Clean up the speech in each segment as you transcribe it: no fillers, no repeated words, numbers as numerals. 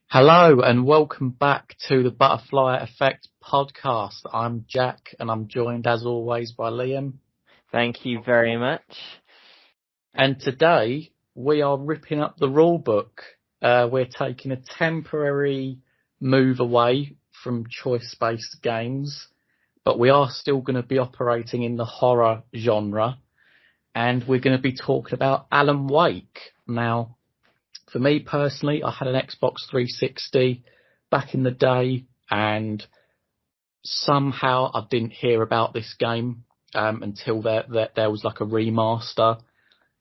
Hello and welcome back to the Butterfly Effect podcast. I'm Jack and I'm joined as always by Liam. Thank you very much. And today we are ripping up the rule book. We're taking a temporary move away from choice-based games, but we are still going to be operating in the horror genre. And we're going to be talking about Alan Wake. Now, for me personally, I had an Xbox 360 back in the day, and somehow I didn't hear about this game until there was like a remaster.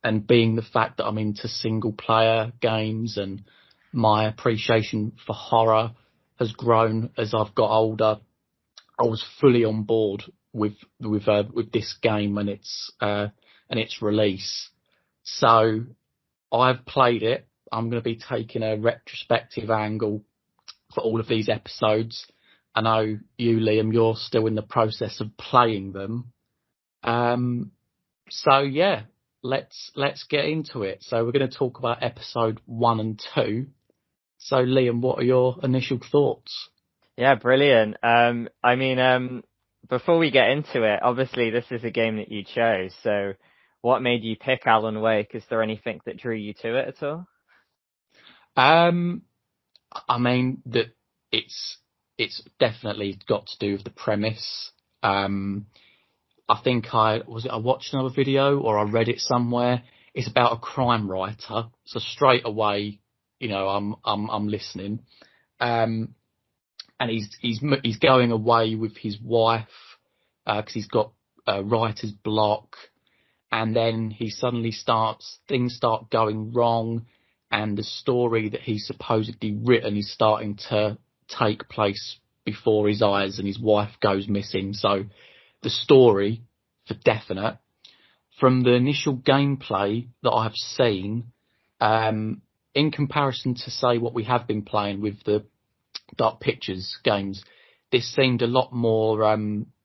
And being the fact that I'm into single player games and my appreciation for horror has grown as I've got older, I was fully on board with this game and its release. So I've played it. I'm going to be taking a retrospective angle for all of these episodes. I know you, Liam, you're still in the process of playing them. So yeah, let's get into it. So we're going to talk about episode 1 and 2. So Liam, what are your initial thoughts? Yeah, brilliant. Before we get into it, obviously this is a game that you chose. So what made you pick Alan Wake? Is there anything that drew you to it at all? I mean that it's definitely got to do with the premise. I think I watched another video or I read it somewhere. It's about a crime writer, so straight away, I'm listening. And he's going away with his wife because he's got writer's block, and then things start going wrong, and the story that he's supposedly written is starting to take place before his eyes, and his wife goes missing. So the story, for definite, from the initial gameplay that I've seen, in comparison to say what we have been playing with the Dark Pictures games, this seemed a lot more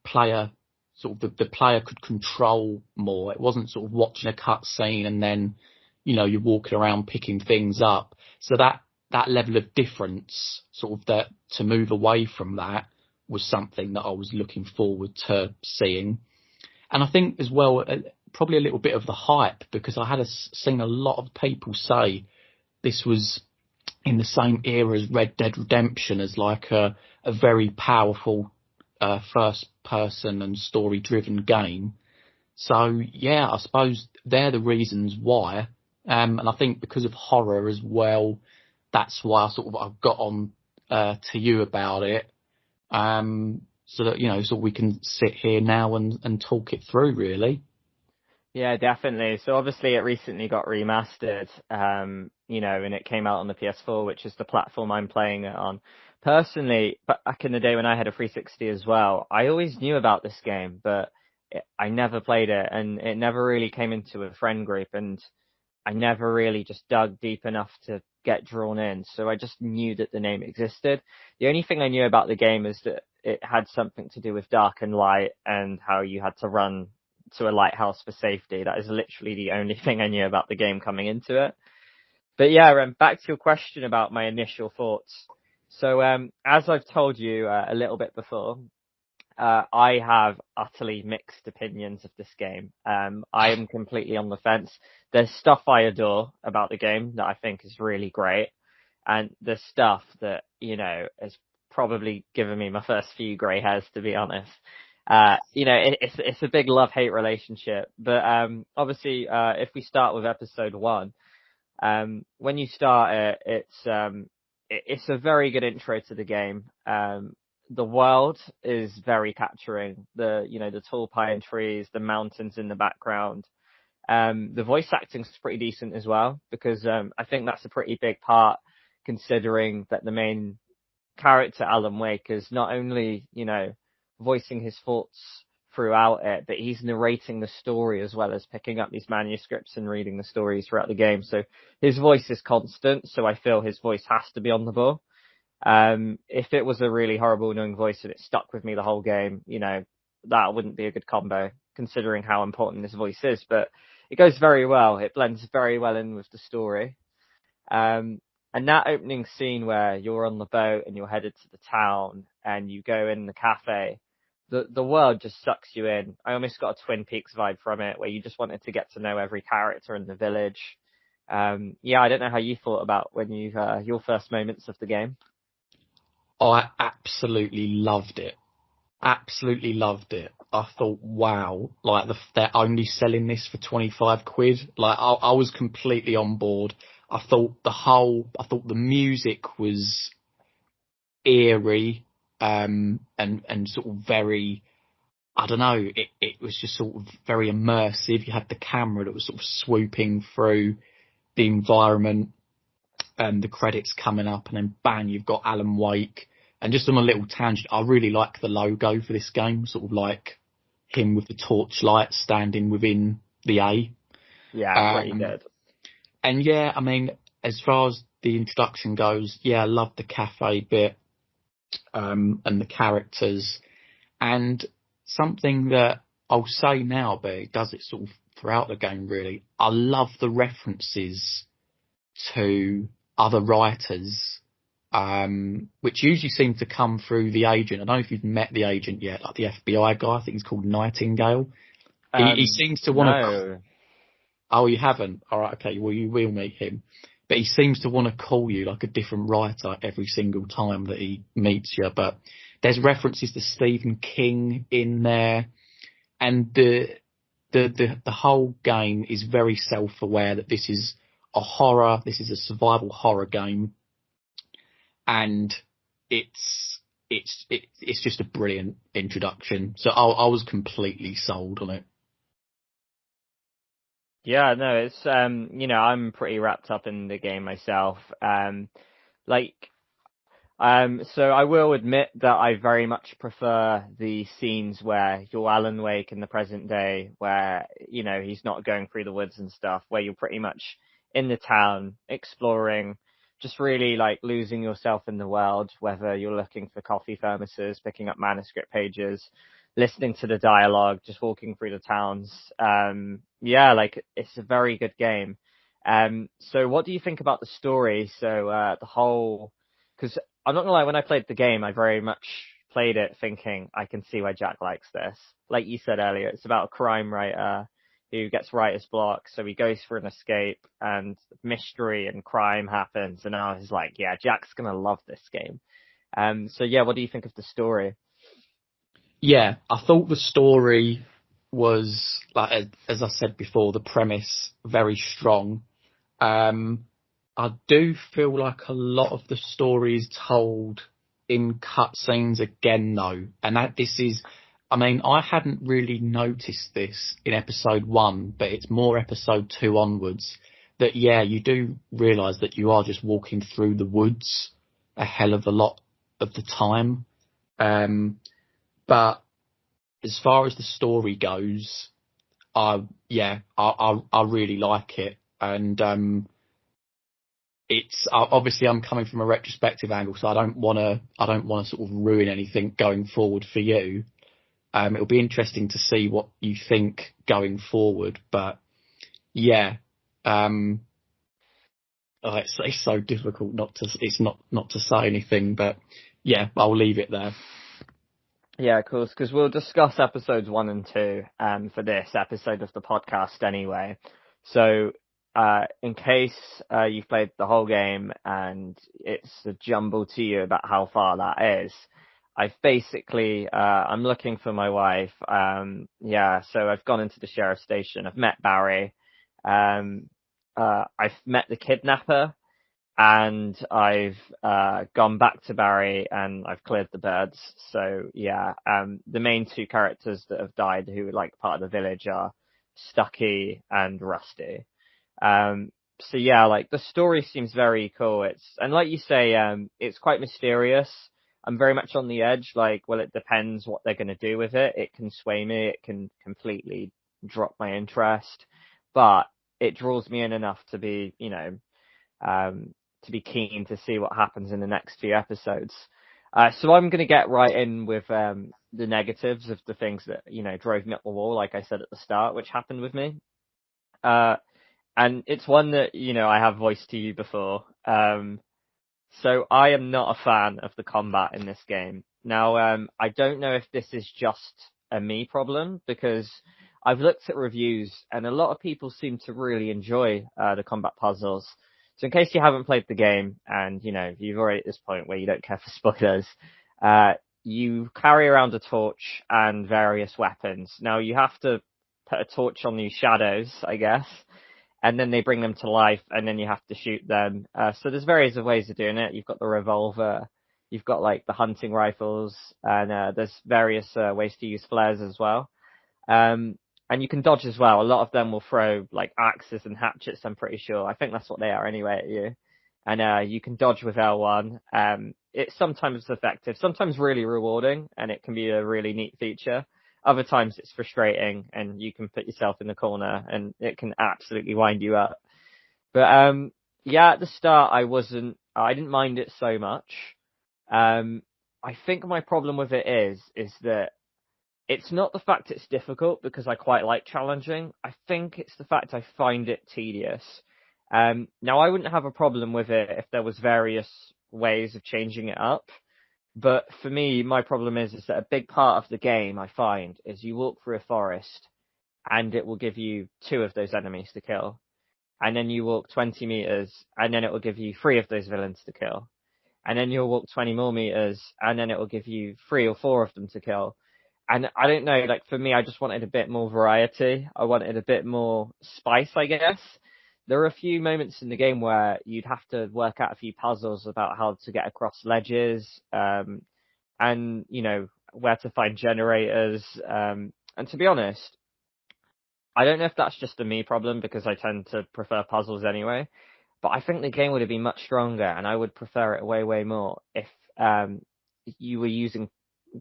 player, sort of the player could control more. It wasn't sort of watching a cutscene and then, you're walking around picking things up. So that level of difference, sort of that to move away from that, was something that I was looking forward to seeing. And I think as well, probably a little bit of the hype, because I had seen a lot of people say this was in the same era as Red Dead Redemption, as like a very powerful first person and story driven game. So yeah, I suppose they're the reasons why. And I think because of horror as well, that's why I've got on to you about it. So that, so we can sit here now and talk it through, really. Yeah, definitely. So obviously it recently got remastered, and it came out on the PS4, which is the platform I'm playing it on. Personally, back in the day when I had a 360 as well, I always knew about this game, but I never played it, and it never really came into a friend group, and I never really just dug deep enough to get drawn in. So I just knew that the name existed. The only thing I knew about the game is that it had something to do with dark and light and how you had to run to a lighthouse for safety. That is literally the only thing I knew about the game coming into it. But yeah, back to your question about my initial thoughts. So as I've told you a little bit before, I have utterly mixed opinions of this game. I am completely on the fence. There's stuff I adore about the game that I think is really great, and there's stuff that, has probably given me my first few grey hairs, to be honest. It's a big love-hate relationship. But obviously, if we start with episode 1, when you start it, it's a very good intro to the game. The world is very capturing. The tall pine trees, the mountains in the background. The voice acting is pretty decent as well, because I think that's a pretty big part, considering that the main character, Alan Wake, is not only, voicing his thoughts throughout it, but he's narrating the story as well as picking up these manuscripts and reading the stories throughout the game. So his voice is constant, so I feel his voice has to be on the ball. If it was a really horrible, annoying voice and it stuck with me the whole game, that wouldn't be a good combo, considering how important this voice is. But it goes very well. It blends very well in with the story. And that opening scene where you're on the boat and you're headed to the town and you go in the cafe, the world just sucks you in. I almost got a Twin Peaks vibe from it, where you just wanted to get to know every character in the village. Yeah, I don't know how you thought about when you your first moments of the game. I absolutely loved it. Absolutely loved it. I thought, wow, like they're only selling this for 25 quid. Like I was completely on board. I thought the music was eerie, and sort of very, I don't know, it was just sort of very immersive. You had the camera that was sort of swooping through the environment, and the credits coming up, and then bang, you've got Alan Wake. And just on a little tangent, I really like the logo for this game, sort of like him with the torchlight standing within the A. Yeah, pretty Um, good. and yeah, I mean, as far as the introduction goes, yeah, I love the cafe bit, and the characters. And something that I'll say now, but it does it sort of throughout the game really, I love the references to other writers, which usually seem to come through the agent. I don't know if you've met the agent yet, like the FBI guy. I think he's called Nightingale. He seems to want to. No. Oh, you haven't? All right, okay. Well, you will meet him, but he seems to want to call you like a different writer every single time that he meets you. But there's references to Stephen King in there, and the whole game is very self-aware that this is a horror. This is a survival horror game, and it's just a brilliant introduction. So I was completely sold on it. Yeah, no, it's I'm pretty wrapped up in the game myself. Like so I will admit that I very much prefer the scenes where you're Alan Wake in the present day, where, he's not going through the woods and stuff, where you're pretty much in the town exploring, just really like losing yourself in the world, whether you're looking for coffee thermoses, picking up manuscript pages, listening to the dialogue, just walking through the towns. Yeah, like it's a very good game. So what do you think about the story? So, the whole, because I'm not gonna lie, when I played the game, I very much played it thinking I can see why Jack likes this. Like you said earlier, it's about a crime writer who gets writer's block, so he goes for an escape, and mystery and crime happens, and I was like, yeah, Jack's gonna love this game. So yeah, what do you think of the story? Yeah, I thought the story was, like, as I said before, the premise very strong. Um, I do feel like a lot of the story is told in cutscenes again, though, and that this is. I mean, I hadn't really noticed this in episode one, but it's more episode two onwards that, yeah, you do realise that you are just walking through the woods a hell of a lot of the time. Um, but as far as the story goes, I really like it, and it's obviously I'm coming from a retrospective angle, so I don't want to sort of ruin anything going forward for you. It'll be interesting to see what you think going forward, but yeah, um, it's so difficult not to say anything, but yeah, I'll leave it there. Yeah, of course, because we'll discuss episodes 1 and 2 for this episode of the podcast anyway. So, in case you've played the whole game and it's a jumble to you about how far that is, I've basically, I'm looking for my wife. Yeah, so I've gone into the sheriff's station. I've met Barry. Um, I've met the kidnapper, and I've gone back to Barry and I've cleared the birds. So yeah, the main two characters that have died who are like part of the village are Stucky and Rusty. So yeah, like the story seems very cool. And like you say, it's quite mysterious. I'm very much on the edge. Like, well, it depends what they're going to do with it. It can sway me. It can completely drop my interest, but it draws me in enough to be, to be keen to see what happens in the next few episodes. So I'm going to get right in with the negatives of the things that drove me up the wall, like I said at the start, which happened with me. Uh, and it's one that, I have voiced to you before. So I am not a fan of the combat in this game. Now, I don't know if this is just a me problem, because I've looked at reviews and a lot of people seem to really enjoy the combat puzzles. So in case you haven't played the game and, you've already at this point where you don't care for spoilers, you carry around a torch and various weapons. Now you have to put a torch on these shadows, I guess, and then they bring them to life, and then you have to shoot them. So there's various ways of doing it. You've got the revolver, you've got like the hunting rifles, and there's various ways to use flares as well. And you can dodge as well. A lot of them will throw like axes and hatchets, I'm pretty sure. I think that's what they are anyway at you. And you can dodge with L1. It's sometimes effective, sometimes really rewarding, and it can be a really neat feature. Other times it's frustrating and you can put yourself in the corner and it can absolutely wind you up. But yeah, at the start I didn't mind it so much. I think my problem with it is that it's not the fact it's difficult, because I quite like challenging. I think it's the fact I find it tedious. Now I wouldn't have a problem with it if there was various ways of changing it up. But for me, my problem is that a big part of the game, I find, is you walk through a forest and it will give you 2 of those enemies to kill. And then you walk 20 meters and then it will give you 3 of those villains to kill. And then you'll walk 20 more meters and then it will give you 3 or 4 of them to kill. And I don't know, like for me, I just wanted a bit more variety. I wanted a bit more spice, I guess. There are a few moments in the game where you'd have to work out a few puzzles about how to get across ledges, and, where to find generators. And to be honest, I don't know if that's just a me problem, because I tend to prefer puzzles anyway, but I think the game would have been much stronger and I would prefer it way, way more if you were using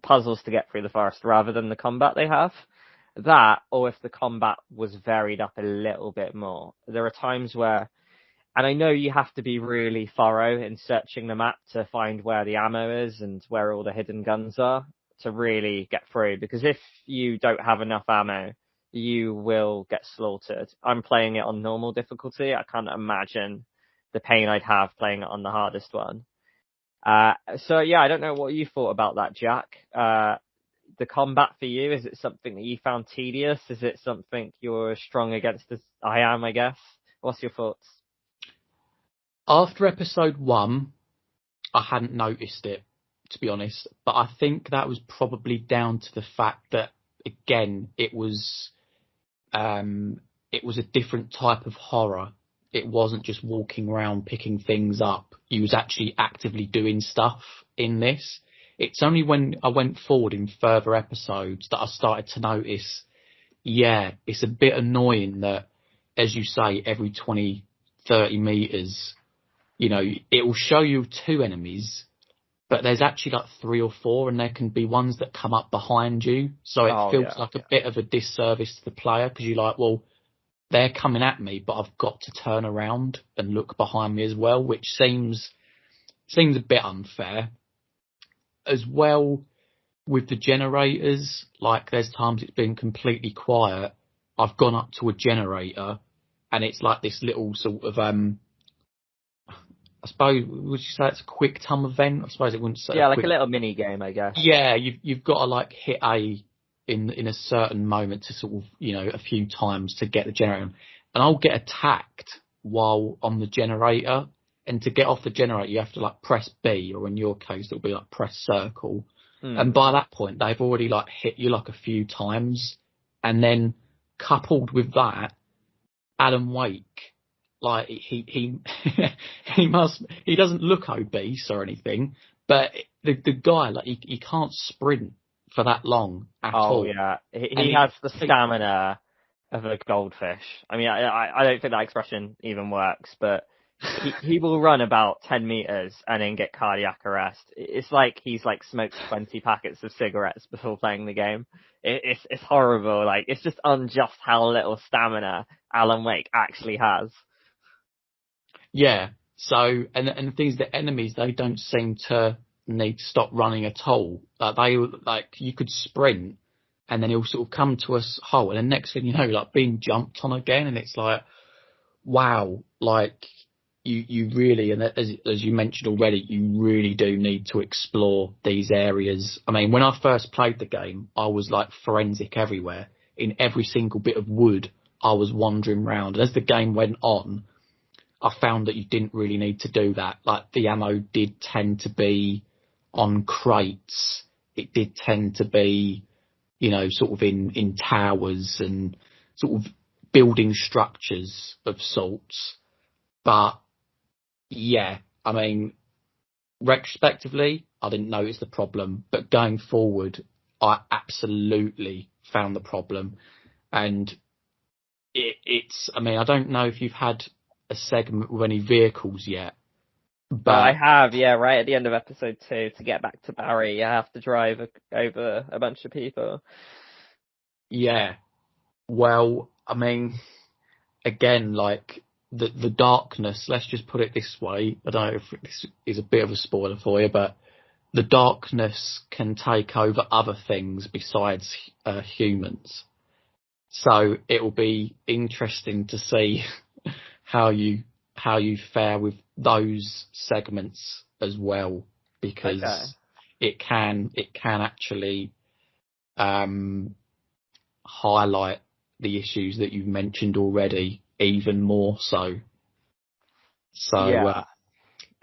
puzzles to get through the forest rather than the combat they have. That, or if the combat was varied up a little bit more. There are times where, and I know you have to be really thorough in searching the map to find where the ammo is and where all the hidden guns are to really get through, because if you don't have enough ammo, you will get slaughtered. I'm playing it on normal difficulty. I can't imagine the pain I'd have playing it on the hardest one. So yeah, I don't know what you thought about that, Jack. The combat for you, is it something that you found tedious? Is it something you're strong against as I am, I guess? What's your thoughts? After episode 1, I hadn't noticed it, to be honest, but I think that was probably down to the fact that, again, it was a different type of horror. It wasn't just walking around picking things up. You was actually actively doing stuff in this. It's only when I went forward in further episodes that I started to notice, yeah, it's a bit annoying that, as you say, every 20, 30 meters, it will show you 2 enemies, but there's actually like 3 or 4, and there can be ones that come up behind you. So it feels like a bit of a disservice to the player, because you're like, well, they're coming at me, but I've got to turn around and look behind me as well, which seems a bit unfair. As well, with the generators, like there's times it's been completely quiet. I've gone up to a generator and it's like this little sort of, I suppose, would you say it's a quick time event? I suppose it wouldn't say. Yeah, like a little mini game, I guess. Yeah, you've got to like hit A in a certain moment to sort of, a few times to get the generator. And I'll get attacked while on the generator. And to get off the generator, you have to like press B, or in your case, it'll be like press circle. And by that point, they've already like hit you like a few times. And then coupled with that, Alan Wake, like he he doesn't look obese or anything, but the guy, like he can't sprint for that long at all. Oh yeah, he has the stamina of a goldfish. I mean, I don't think that expression even works, but he will run about 10 meters and then get cardiac arrest. It's like he's like smoked 20 packets of cigarettes before playing the game. It's horrible. Like, it's just unjust how little stamina Alan Wake actually has. Yeah. So, and the thing is, the enemies, they don't seem to need to stop running at all. You could sprint and then he'll sort of come to a hole, and the next thing you know, like being jumped on again, and it's like, wow, like you really, and as you mentioned already, you really do need to explore these areas. I mean, when I first played the game, I was like forensic everywhere. In every single bit of wood, I was wandering around. And as the game went on, I found that you didn't really need to do that. Like the ammo did tend to be on crates. It did tend to be, sort of in towers and sort of building structures of sorts. But yeah, I mean, retrospectively, I didn't notice the problem, but going forward, I absolutely found the problem. And I mean, I don't know if you've had a segment with any vehicles yet, I but have, yeah, right at the end of episode 2 to get back to Barry, I have to drive over a bunch of people. yeah, well, I mean, again, like the darkness, let's just put it this way. I don't know if this is a bit of a spoiler for you, but the darkness can take over other things besides humans. So it will be interesting to see how you how you fare with those segments as well, Okay. because it can actually um, highlight the issues that you've mentioned already even more so. So Yeah,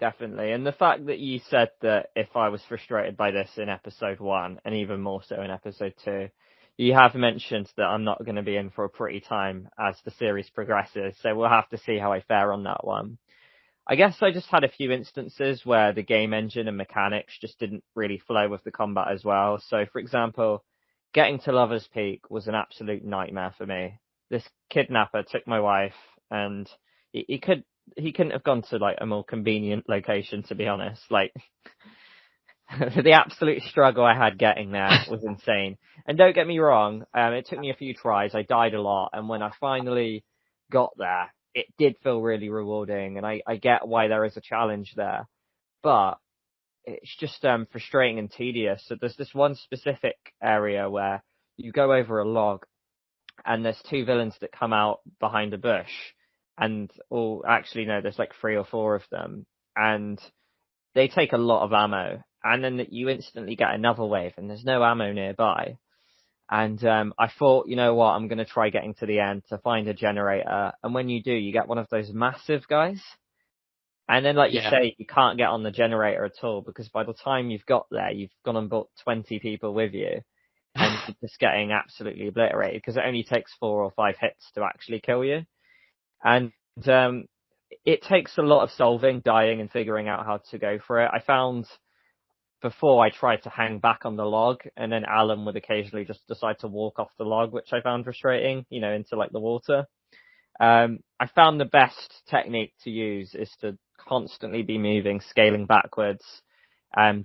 definitely. And the fact that you said that if I was frustrated by this in episode 1 and even more so in episode 2, you have mentioned that I'm not going to be in for a pretty time as the series progresses. So we'll have to see how I fare on that one. I guess I just had a few instances where the game engine and mechanics just didn't really flow with the combat as well. So, for example, getting to Lover's Peak was an absolute nightmare for me. This kidnapper took my wife, and he couldn't have gone to like a more convenient location, to be honest. Like the absolute struggle I had getting there was insane. And don't get me wrong, it took me a few tries. I died a lot, and when I finally got there, it did feel really rewarding, and I get why there is a challenge there. But it's just frustrating and tedious. So there's this one specific area where you go over a log, and there's two villains that come out behind a bush, and actually no, there's like 3 or 4 of them, and they take a lot of ammo, and then you instantly get another wave, and there's no ammo nearby. And I thought, you know what, I'm going to try getting to the end to find a generator. And when you do, you get one of those massive guys. And then, like you yeah, say, you can't get on the generator at all because by the time you've got there, you've gone and brought 20 people with you. And you're just getting absolutely obliterated because it only takes 4 or 5 hits to actually kill you. And it takes a lot of solving, dying, and figuring out how to go for it. I found before I tried to hang back on the log, and then Alan would occasionally just decide to walk off the log, which I found frustrating, into like the water. I found the best technique to use is to constantly be moving, scaling backwards,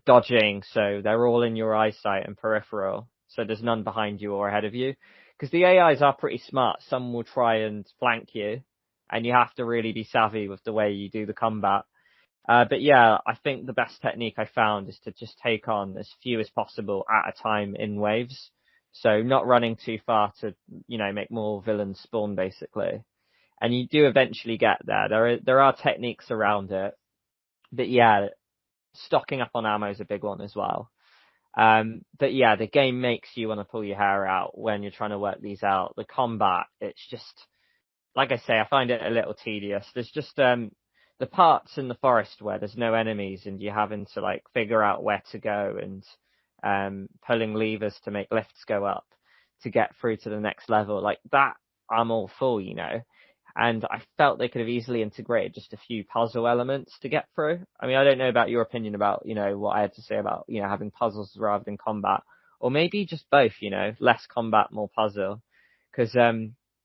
dodging, so they're all in your eyesight and peripheral, so there's none behind you or ahead of you. Because the AIs are pretty smart. Some will try and flank you, and you have to really be savvy with the way you do the combat. But yeah, I think the best technique I found is to just take on as few as possible at a time in waves. So not running too far to, make more villains spawn basically. And you do eventually get there. There are techniques around it. But yeah, stocking up on ammo is a big one as well. But yeah, the game makes you want to pull your hair out when you're trying to work these out. The combat, it's just, like I say, I find it a little tedious. There's just the parts in the forest where there's no enemies and you're having to like figure out where to go and pulling levers to make lifts go up to get through to the next level. Like that, I'm all for. And I felt they could have easily integrated just a few puzzle elements to get through. I mean, I don't know about your opinion about, what I had to say about, having puzzles rather than combat, or maybe just both, less combat, more puzzle. Because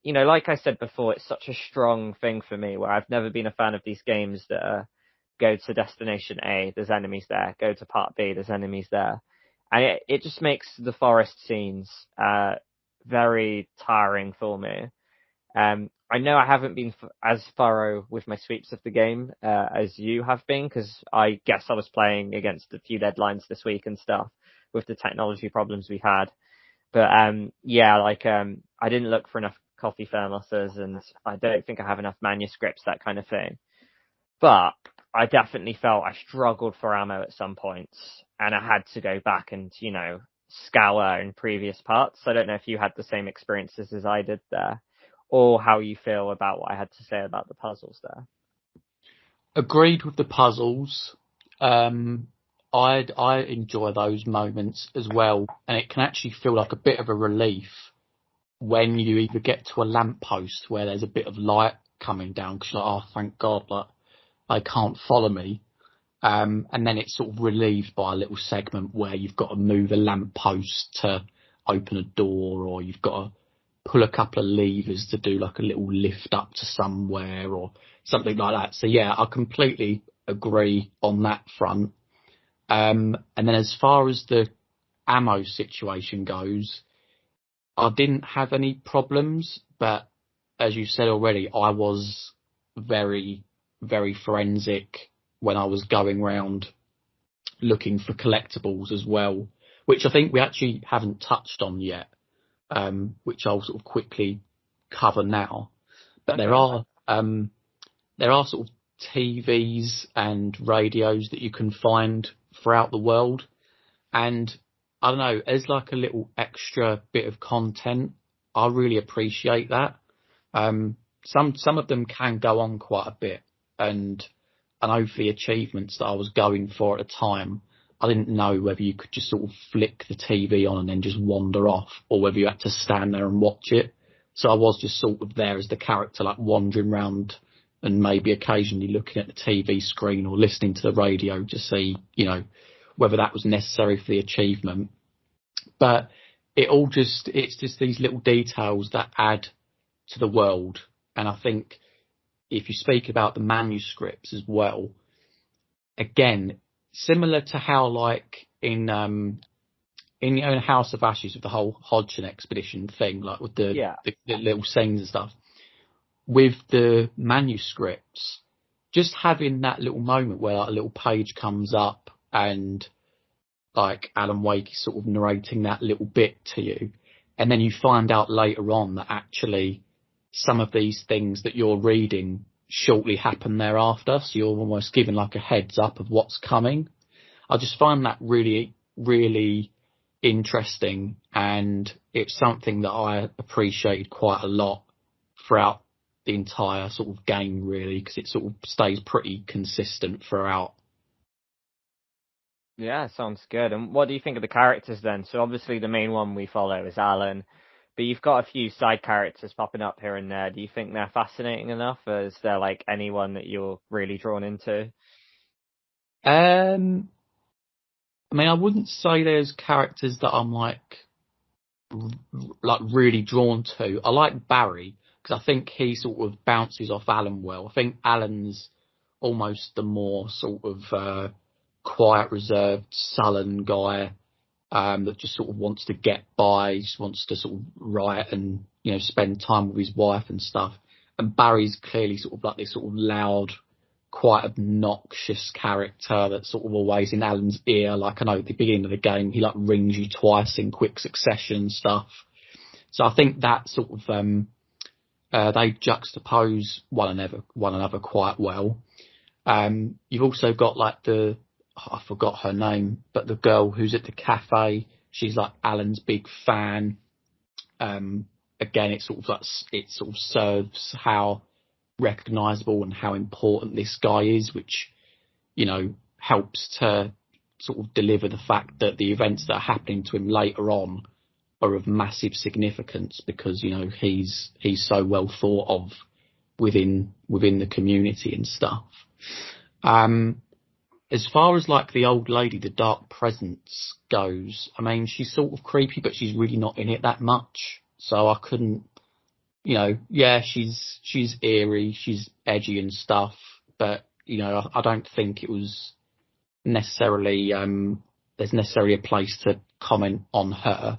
like I said before, it's such a strong thing for me where I've never been a fan of these games that go to destination A, there's enemies there. Go to part B, there's enemies there. And it just makes the forest scenes very tiring for me. I know I haven't been as thorough with my sweeps of the game as you have been, because I guess I was playing against a few deadlines this week and stuff with the technology problems we had. But yeah, like I didn't look for enough coffee thermoses, and I don't think I have enough manuscripts, that kind of thing. But I definitely felt I struggled for ammo at some points, and I had to go back and, scour in previous parts. I don't know if you had the same experiences as I did there, or how you feel about what I had to say about the puzzles there. Agreed with the puzzles. I enjoy those moments as well, and it can actually feel like a bit of a relief when you either get to a lamppost where there's a bit of light coming down, because you're like, oh, thank God, like they can't follow me. And then it's sort of relieved by a little segment where you've got to move a lamppost to open a door, or you've got to pull a couple of levers to do like a little lift up to somewhere or something like that. So yeah, I completely agree on that front. And then as far as the ammo situation goes, I didn't have any problems, but as you said already, I was very, very forensic when I was going around looking for collectibles as well, which I think we actually haven't touched on yet, which I'll sort of quickly cover now. But Okay. there are sort of TVs and radios that you can find throughout the world, and I don't know, as like a little extra bit of content, I really appreciate that. Some of them can go on quite a bit, and I know for the achievements that I was going for at the time, I didn't know whether you could just sort of flick the TV on and then just wander off, or whether you had to stand there and watch it. So I was just sort of there as the character, like wandering around and maybe occasionally looking at the TV screen or listening to the radio to see, whether that was necessary for the achievement. But it's just these little details that add to the world. And I think if you speak about the manuscripts as well, again, similar to how like in House of Ashes with the whole Hodgson expedition thing, like with the little scenes and stuff, with the manuscripts, just having that little moment where like a little page comes up and like Alan Wake is sort of narrating that little bit to you, and then you find out later on that actually some of these things that you're reading shortly happen thereafter, so you're almost given like a heads up of what's coming. I just find that really, really interesting, and it's something that I appreciated quite a lot throughout the entire sort of game, really, because it sort of stays pretty consistent throughout. Yeah, sounds good. And what do you think of the characters then? So obviously the main one we follow is Alan, but you've got a few side characters popping up here and there. Do you think they're fascinating enough, or is there like anyone that you're really drawn into? I mean, I wouldn't say there's characters that I'm like really drawn to. I like Barry because I think he sort of bounces off Alan well. I think Alan's almost the more sort of quiet, reserved, sullen guy that just sort of wants to get by, just wants to sort of write and spend time with his wife and stuff. And Barry's clearly sort of like this sort of loud, quite obnoxious character that's sort of always in Alan's ear. Like I know at the beginning of the game, he like rings you twice in quick succession and stuff. So I think that sort of they juxtapose one another quite well. You've also got like I forgot her name, but the girl who's at the cafe, she's like Alan's big fan. Again, it sort of serves how recognisable and how important this guy is, which helps to sort of deliver the fact that the events that are happening to him later on are of massive significance, because he's so well thought of within the community and stuff. As far as like the old lady, the dark presence goes, I mean, she's sort of creepy, but she's really not in it that much. So I couldn't, she's eerie, she's edgy and stuff, but I don't think it was necessarily there's necessarily a place to comment on her.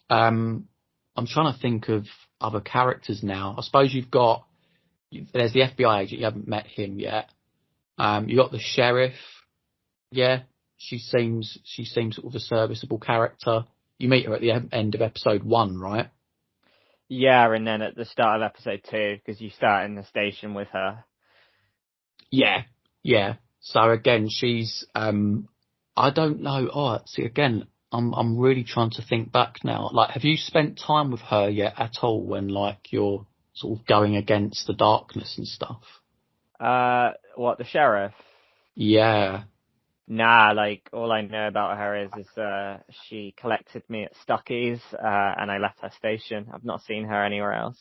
I'm trying to think of other characters now. I suppose there's the FBI agent, you haven't met him yet. You got the sheriff. Yeah, she seems sort of a serviceable character. You meet her at the end of episode 1, right? Yeah, and then at the start of episode 2, because you start in the station with her. Yeah, yeah. So again, she's I don't know. Oh, see, again, I'm really trying to think back now. Like, have you spent time with her yet at all when like you're sort of going against the darkness and stuff? What, the sheriff? Yeah. Nah, like all I know about her is she collected me at Stuckey's, and I left her station. I've not seen her anywhere else.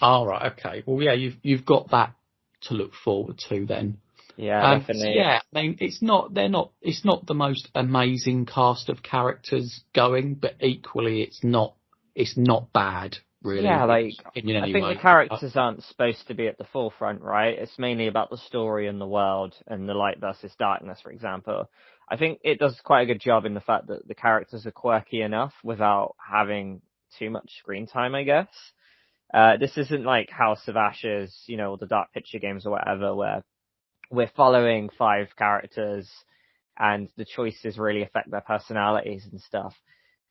All right. Okay. Well, yeah. You've got that to look forward to then. Yeah, So definitely. yeah, I mean, it's not the most amazing cast of characters going, but equally, it's not bad, Yeah, really, like in I any think the way. characters aren't supposed to be at the forefront, right? It's mainly about the story and the world and the light versus darkness, for example. I think it does quite a good job in the fact that the characters are quirky enough without having too much screen time, I guess. This isn't like House of Ashes, or the Dark Picture games or whatever, where we're following 5 characters and the choices really affect their personalities and stuff.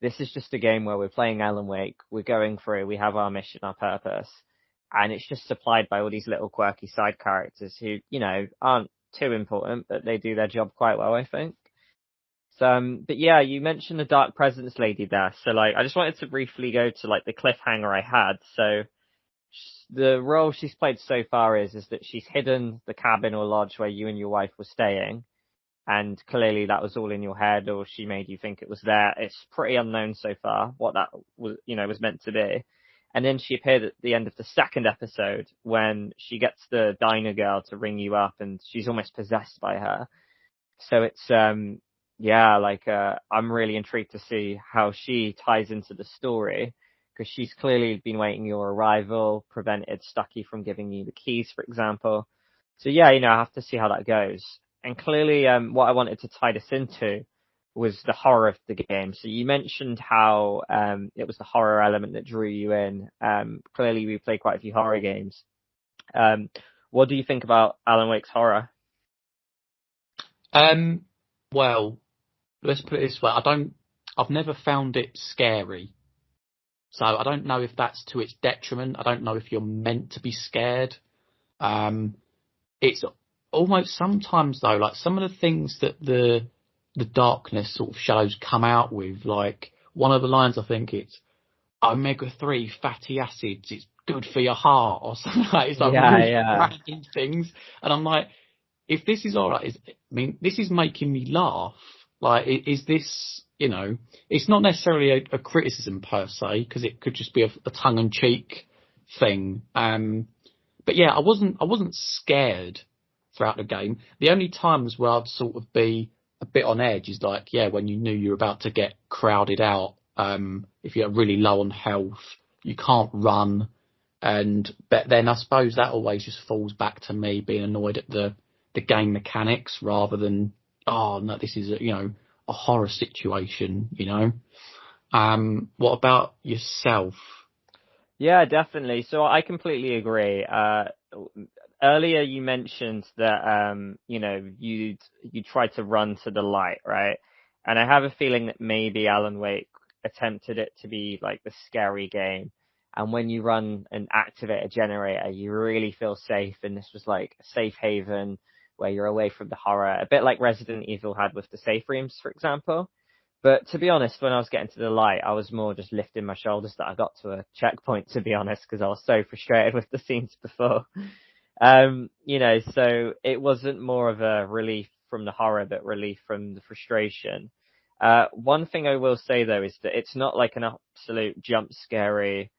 This is just a game where we're playing Alan Wake, we're going through, we have our mission, our purpose, and it's just supplied by all these little quirky side characters who, aren't too important, but they do their job quite well, I think. So, but yeah, you mentioned the Dark Presence lady there, so like, I just wanted to briefly go to like the cliffhanger I had. So, the role she's played so far is that she's hidden the cabin or lodge where you and your wife were staying, and clearly that was all in your head, or she made you think it was there. It's pretty unknown so far what that was meant to be. And then she appeared at the end of the second episode when she gets the diner girl to ring you up, and she's almost possessed by her. So it's yeah, like I'm really intrigued to see how she ties into the story, because she's clearly been waiting your arrival, prevented Stucky from giving you the keys, for example. So yeah, I have to see how that goes. And clearly, what I wanted to tie this into was the horror of the game. So you mentioned how it was the horror element that drew you in. Clearly, we play quite a few horror games. Um, what do you think about Alan Wake's horror? Um, well, let's put it this way: I've never found it scary, so I don't know if that's to its detriment. I don't know if you're meant to be scared. Um, it's almost sometimes though, like some of the things that the darkness sort of shadows come out with, like one of the lines, I think it's omega-3 fatty acids, it's good for your heart or something. Like, it's like Yeah, really yeah. random things, and I'm like, if this is all right, I mean, this is making me laugh. Like, is this, it's not necessarily a criticism per se, because it could just be a tongue-in-cheek thing. But yeah, I wasn't scared throughout the game. The only times where I'd sort of be a bit on edge is like, yeah, when you knew you were about to get crowded out. If you're really low on health, you can't run, but then I suppose that always just falls back to me being annoyed at the game mechanics rather than, oh no, this is a horror situation. What about yourself? Yeah, definitely. So I completely agree. Earlier you mentioned that you tried to run to the light, right? And I have a feeling that maybe Alan Wake attempted it to be like the scary game. And when you run and activate a generator, you really feel safe. And this was like a safe haven where you're away from the horror, a bit like Resident Evil had with the safe rooms, for example. But to be honest, when I was getting to the light, I was more just lifting my shoulders that I got to a checkpoint, to be honest, because I was so frustrated with the scenes before. So it wasn't more of a relief from the horror, but relief from the frustration. One thing I will say though is that it's not like an absolute jump scary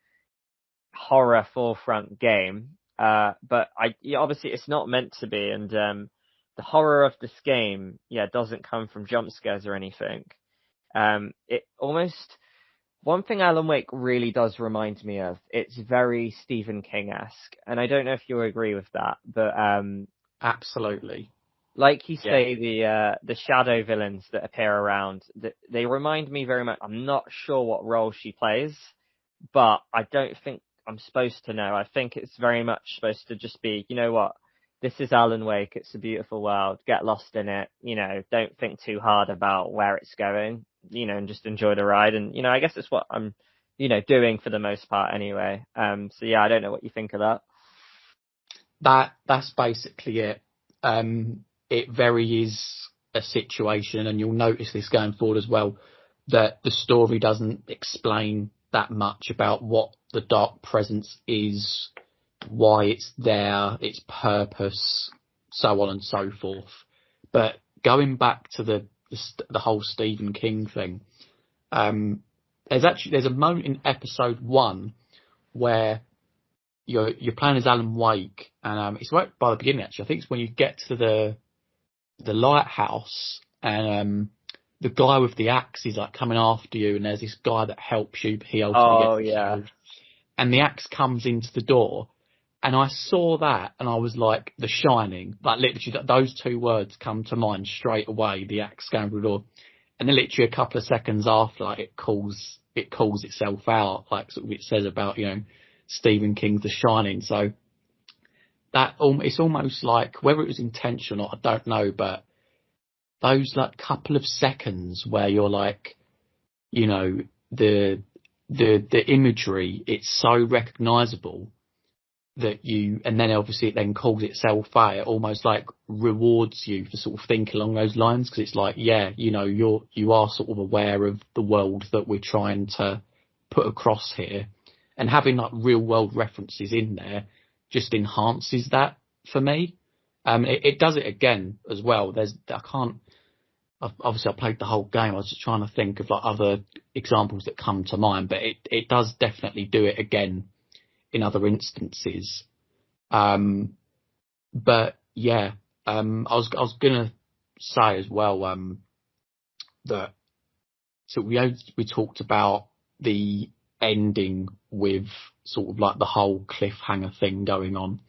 horror forefront game. But obviously it's not meant to be, and the horror of this game, yeah, doesn't come from jump scares or anything. It almost One thing Alan Wake really does remind me of, it's very Stephen King-esque, and I don't know if you agree with that, but Absolutely. like you Yeah. say, the shadow villains that appear around, they remind me very much. I'm not sure what role she plays, but I don't think I'm supposed to know. I think it's very much supposed to just be, you know what, this is Alan Wake. It's a beautiful world. Get lost in it. Don't think too hard about where it's going. And just enjoy the ride. And I guess it's what I'm doing for the most part anyway. So yeah, I don't know what you think of that. That's basically it. It very is a situation, and you'll notice this going forward as well, that the story doesn't explain that much about what the dark presence is, why it's there, its purpose, so on and so forth. But going back to the whole Stephen King thing, there's a moment in episode 1 where you're playing as Alan Wake, and it's right by the beginning actually. I think it's when you get to the lighthouse, and the guy with the axe is like coming after you, and there's this guy that helps you, but he ultimately gets killed, and the axe comes into the door, and I saw that, and I was like, The Shining, like literally those 2 words come to mind straight away. The axe going through the door, and then literally a couple of seconds after, like it calls itself out, like sort of it says about Stephen King's The Shining. So it's almost like, whether it was intentional or not, I don't know, but those like couple of seconds where you're like, the imagery, it's so recognisable and then obviously it then calls itself out. It almost like rewards you for sort of thinking along those lines, because it's like, yeah, you are sort of aware of the world that we're trying to put across here, and having like real world references in there just enhances that for me. It does it again as well. Obviously I played the whole game. I was just trying to think of like other examples that come to mind, but it does definitely do it again in other instances. But yeah, I was gonna say as well, that so we talked about the ending with sort of like the whole cliffhanger thing going on.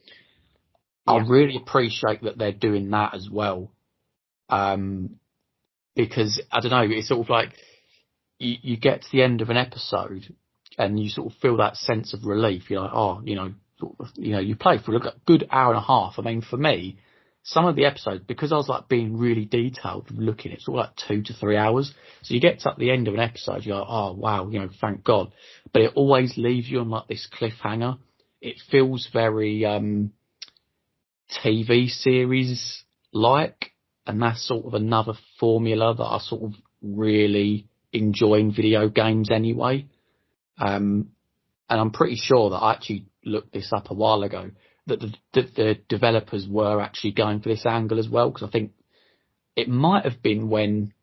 Yeah. I really appreciate that they're doing that as well. Because I don't know, it's sort of like you get to the end of an episode and you sort of feel that sense of relief. You're like, oh, you play for a good hour and a half. I mean, for me, some of the episodes, because I was like being really detailed looking, it's all like 2 to 3 hours. So you get to the end of an episode, you're like, oh wow, thank God. But it always leaves you on like this cliffhanger. It feels very TV series like, and that's sort of another formula that I sort of really enjoy in video games anyway. And I'm pretty sure that I actually looked this up a while ago, that the developers were actually going for this angle as well, because I think it might have been when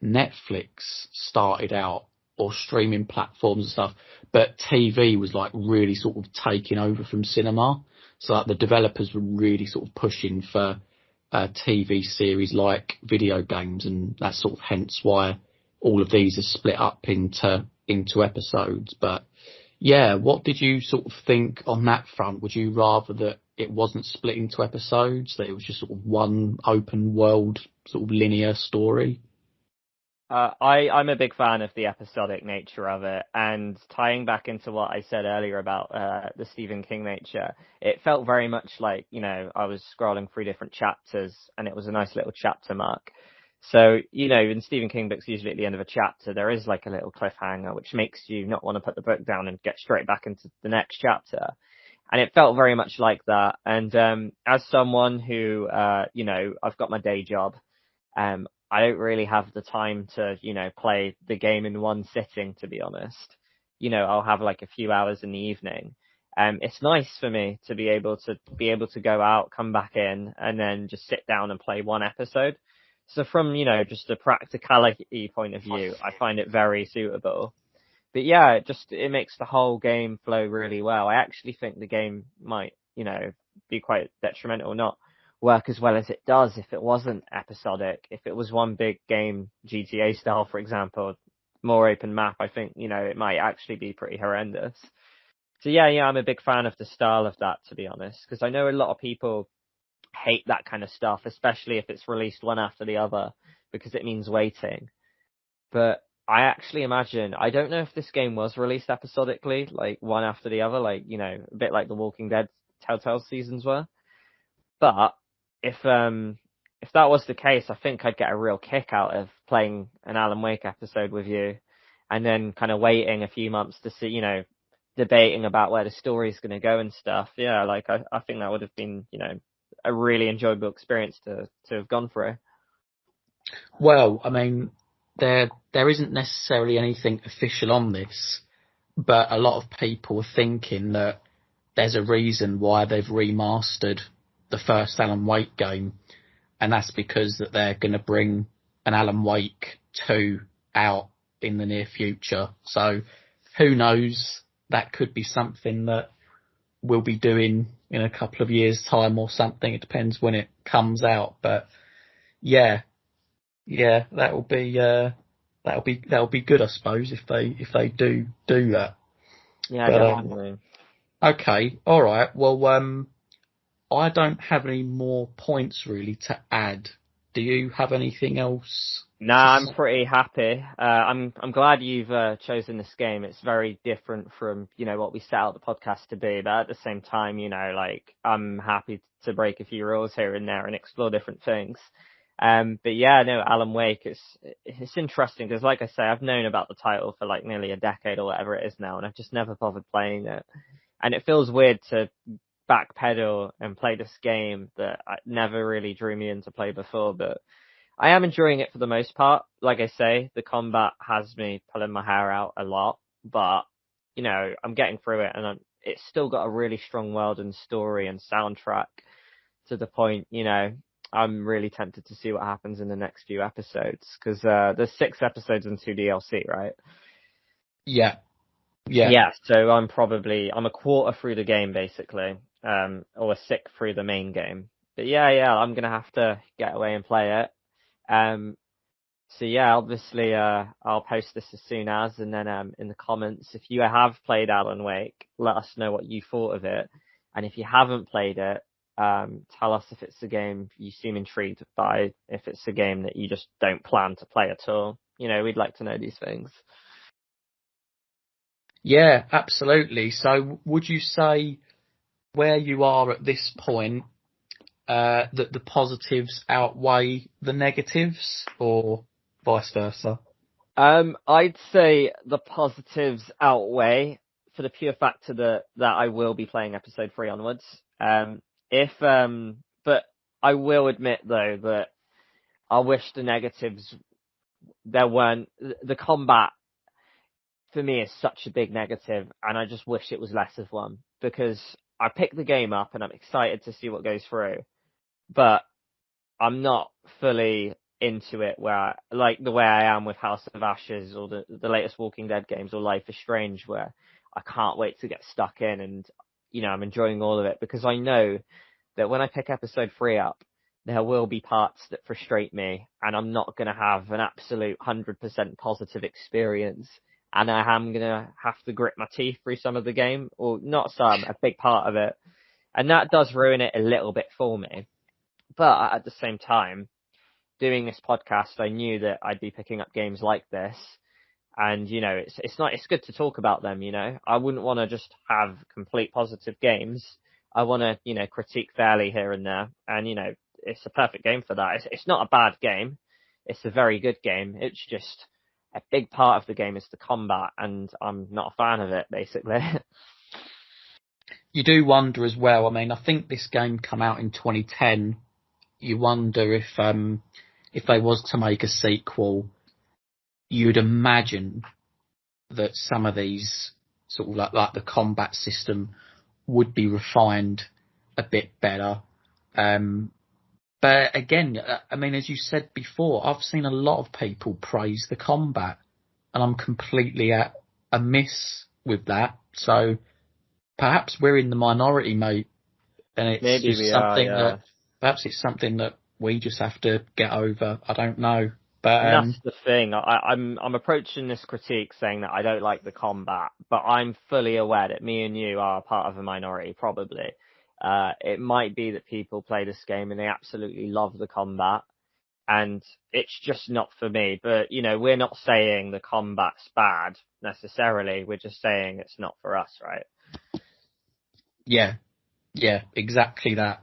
Netflix started out, or streaming platforms and stuff, but TV was like really sort of taking over from cinema. So like the developers were really sort of pushing for TV series like video games, and that's sort of hence why all of these are split up into episodes. But yeah, what did you sort of think on that front? Would you rather that it wasn't split into episodes, that it was just sort of one open world sort of linear story? I'm a big fan of the episodic nature of it, and tying back into what I said earlier about the Stephen King nature, it felt very much like, I was scrolling through different chapters and it was a nice little chapter mark. So, in Stephen King books, usually at the end of a chapter, there is like a little cliffhanger, which makes you not want to put the book down and get straight back into the next chapter. And it felt very much like that. And as someone who, I've got my day job, I don't really have the time to, play the game in one sitting, to be honest. I'll have like a few hours in the evening. It's nice for me to be able to go out, come back in, and then just sit down and play one episode. So from, just a practicality point of view, I find it very suitable. But yeah, it makes the whole game flow really well. I actually think the game might, be quite detrimental, not work as well as it does if it wasn't episodic. If it was one big game, GTA style, for example, more open map, I think, it might actually be pretty horrendous. So yeah, I'm a big fan of the style of that, to be honest, because I know a lot of people hate that kind of stuff, especially if it's released one after the other, because it means waiting. But I actually imagine, I don't know if this game was released episodically, like one after the other, like, a bit like the Walking Dead Telltale seasons were. But if that was the case, I think I'd get a real kick out of playing an Alan Wake episode with you, and then kind of waiting a few months to see, debating about where the story is going to go and stuff. Yeah, like I think that would have been, a really enjoyable experience to have gone through. Well, I mean, there isn't necessarily anything official on this, but a lot of people are thinking that there's a reason why they've remastered the first Alan Wake game, and that's because that they're going to bring an Alan Wake 2 out in the near future. So who knows? That could be something that we'll be doing in a couple of years' time or something. It depends when it comes out, but yeah, that'll be good, I suppose, if they do that. Yeah, But definitely. okay, all right. Well, I don't have any more points really to add. Do you have anything else? No, I'm pretty happy. I'm glad you've chosen this game. It's very different from what we set out the podcast to be, but at the same time, like I'm happy to break a few rules here and there and explore different things. But yeah, no, Alan Wake it's interesting because, like I say, I've known about the title for like nearly a decade or whatever it is now, and I've just never bothered playing it. And it feels weird to backpedal and play this game that never really drew me into play before, but I am enjoying it for the most part. Like I say, the combat has me pulling my hair out a lot, but I'm getting through it, and it's still got a really strong world and story and soundtrack to the point, I'm really tempted to see what happens in the next few episodes because there's 6 episodes and 2 DLC, right? Yeah. Yeah, so I'm a quarter through the game basically, or a sixth through the main game. But yeah, I'm gonna have to get away and play it. So yeah, obviously, I'll post this as soon as, and then, in the comments, if you have played Alan Wake, let us know what you thought of it. And if you haven't played it, tell us if it's a game you seem intrigued by, if it's a game that you just don't plan to play at all. We'd like to know these things. Yeah, absolutely. So would you say where you are at this point, that the positives outweigh the negatives, or vice versa? I'd say the positives outweigh, for the pure factor that I will be playing episode 3 onwards. But I will admit though that I wish the negatives there weren't. The combat for me is such a big negative, and I just wish it was less of one, because I picked the game up and I'm excited to see what goes through, but I'm not fully into it like the way I am with House of Ashes or the latest Walking Dead games or Life is Strange, where I can't wait to get stuck in, and I'm enjoying all of it, because I know that when I pick episode 3 up, there will be parts that frustrate me, and I'm not going to have an absolute 100% positive experience, and I am going to have to grit my teeth through some of the game, or not some, a big part of it. And that does ruin it a little bit for me. But at the same time, doing this podcast, I knew that I'd be picking up games like this, and it's good to talk about them. I wouldn't want to just have complete positive games. I want to critique fairly here and there, and it's a perfect game for that. It's not a bad game, it's a very good game. It's just a big part of the game is the combat, and I'm not a fan of it, basically. You do wonder as well. I mean, I think this game come out in 2010. You wonder if they was to make a sequel, you'd imagine that some of these sort of like the combat system would be refined a bit better. But again, I mean, as you said before, I've seen a lot of people praise the combat, and I'm completely at a miss with that. So perhaps we're in the minority, mate, and it's Maybe just we are, something yeah. that perhaps it's something that we just have to get over. I don't know, but And that's the thing. I'm approaching this critique saying that I don't like the combat, but I'm fully aware that me and you are part of a minority, probably. It might be that people play this game and they absolutely love the combat, and it's just not for me. But we're not saying the combat's bad necessarily. We're just saying it's not for us, right? yeah, exactly that.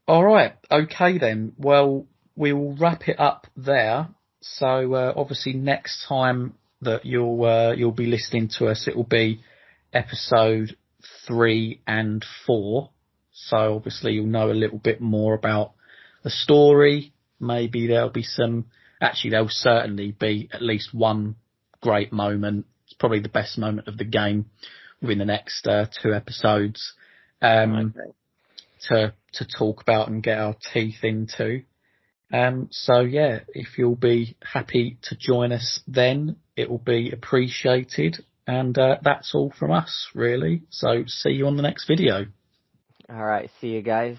All right, okay then. Well, we will wrap it up there. So obviously next time that you'll be listening to us. It will be episode 3 and 4. So obviously you'll know a little bit more about the story. Maybe there'll be there'll certainly be at least one great moment. It's probably the best moment of the game within the next 2 episodes to talk about and get our teeth into. So yeah, if you'll be happy to join us then, it will be appreciated. And that's all from us, really. So see you on the next video. All right. See you guys.